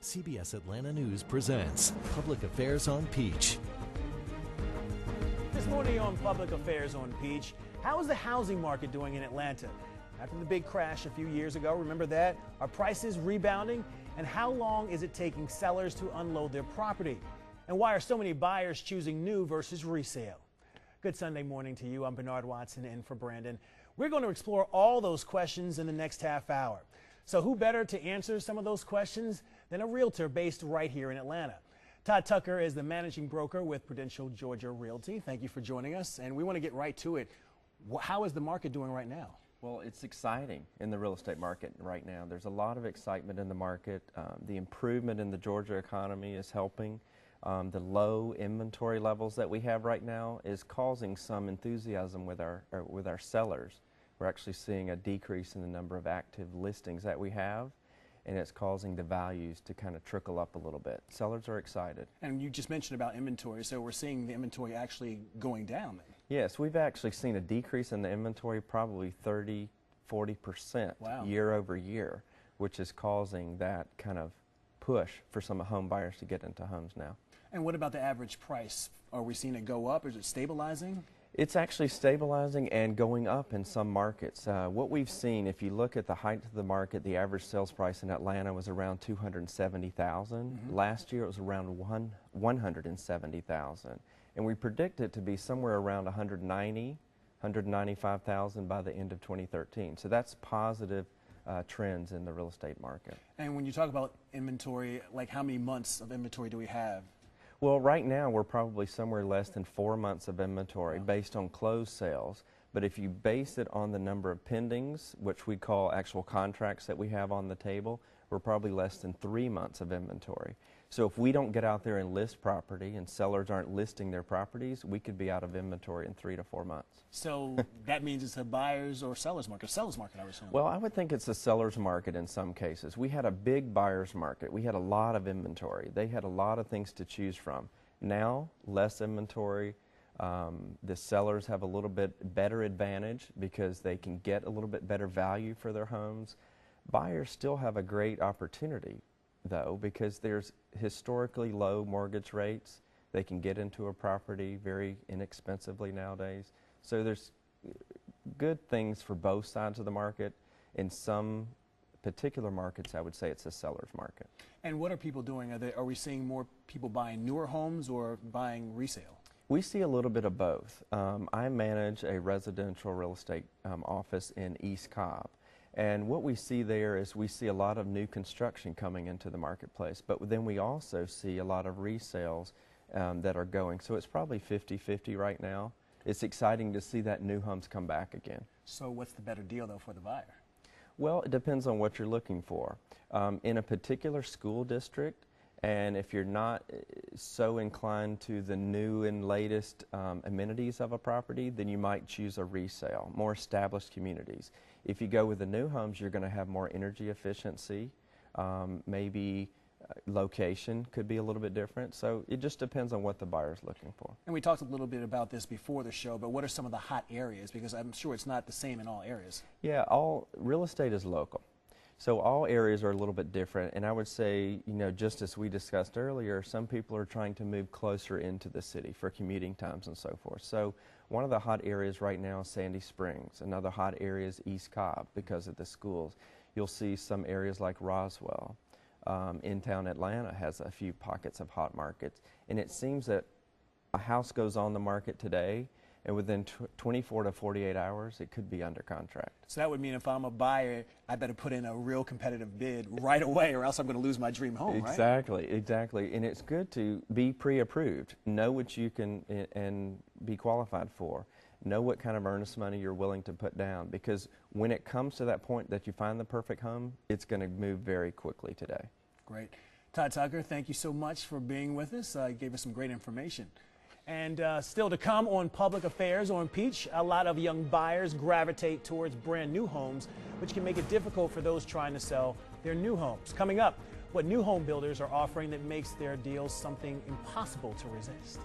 CBS Atlanta News presents Public Affairs on Peach. This morning on Public Affairs on Peach, how is the housing market doing in Atlanta? After the big crash a few years ago, remember that? Are prices rebounding? And how long is it taking sellers to unload their property? And why are so many buyers choosing new versus resale? Good Sunday morning to you. I'm Bernard Watson in for Brandon. We're going to explore all those questions in the next half hour. So who better to answer some of those questions than a realtor based right here in Atlanta? Todd Tucker is the managing broker with Prudential Georgia Realty. Thank you for joining us, and we want to get right to it. How is the market doing right now? Well, it's exciting in the real estate market right now. There's a lot of excitement in the market. The improvement in the Georgia economy is helping. The low inventory levels that we have right now is causing some enthusiasm with our sellers. We're actually seeing a decrease in the number of active listings that we have, and it's causing the values to kind of trickle up a little bit. Sellers are excited. And you just mentioned about inventory, so we're seeing the inventory actually going down then. Yes, we've actually seen a decrease in the inventory, probably 30–40% Wow. year over year, which is causing that kind of push for some home buyers to get into homes now. And what about the average price? Are we seeing it go up? Is it stabilizing? It's actually stabilizing and going up in some markets. What we've seen, if you look at the height of the market, the average sales price in Atlanta was around $270,000. Last year it was around $170,000. And we predict it to be somewhere around $190,000, $195,000 by the end of 2013. So that's positive trends in the real estate market. And when you talk about inventory, like how many months of inventory do we have? Well, right now we're probably somewhere less than 4 months of inventory based on closed sales. But if you base it on the number of pendings, which we call actual contracts that we have on the table, we're probably less than 3 months of inventory. So if we don't get out there and list property and sellers aren't listing their properties, we could be out of inventory in 3 to 4 months. So that means it's a buyer's or seller's market? Seller's market, I would assume. Well, I would think it's a seller's market in some cases. We had a big buyer's market. We had a lot of inventory. They had a lot of things to choose from. Now, less inventory. The sellers have a little bit better advantage because they can get a little bit better value for their homes. Buyers still have a great opportunity, though, because there's historically low mortgage rates. They can get into a property very inexpensively nowadays. So there's good things for both sides of the market. In some particular markets, I would say it's a seller's market. And what are people doing? Are we seeing more people buying newer homes or buying resale? We see a little bit of both. I manage a residential real estate office in East Cobb. And what we see there is we see a lot of new construction coming into the marketplace, but then we also see a lot of resales that are going. So it's probably 50-50 right now. It's exciting to see that new homes come back again. So what's the better deal, though, for the buyer? Well, it depends on what you're looking for. In a particular school district, and if you're not so inclined to the new and latest amenities of a property, then you might choose a resale, more established communities. If you go with the new homes, you're going to have more energy efficiency, maybe location could be a little bit different. So it just depends on what the buyer's looking for. And we talked a little bit about this before the show, but what are some of the hot areas? Because I'm sure it's not the same in all areas. Yeah, all real estate is local. So all areas are a little bit different, and I would say, you know, just as we discussed earlier, some people are trying to move closer into the city for commuting times and so forth. So one of the hot areas right now is Sandy Springs. Another hot area is East Cobb because of the schools. You'll see some areas like Roswell. In-town Atlanta has a few pockets of hot markets, and it seems that a house goes on the market today, and within 24 to 48 hours, it could be under contract. So that would mean if I'm a buyer, I better put in a real competitive bid right away, or else I'm going to lose my dream home, Exactly, right? Exactly. And it's good to be pre-approved. Know what you can and be qualified for. Know what kind of earnest money you're willing to put down, because when it comes to that point that you find the perfect home, it's going to move very quickly today. Great. Todd Tucker, thank you so much for being with us. You gave us some great information. And still to come on Public Affairs on Peach, a lot of young buyers gravitate towards brand new homes, which can make it difficult for those trying to sell their new homes. Coming up, what new home builders are offering that makes their deals something impossible to resist.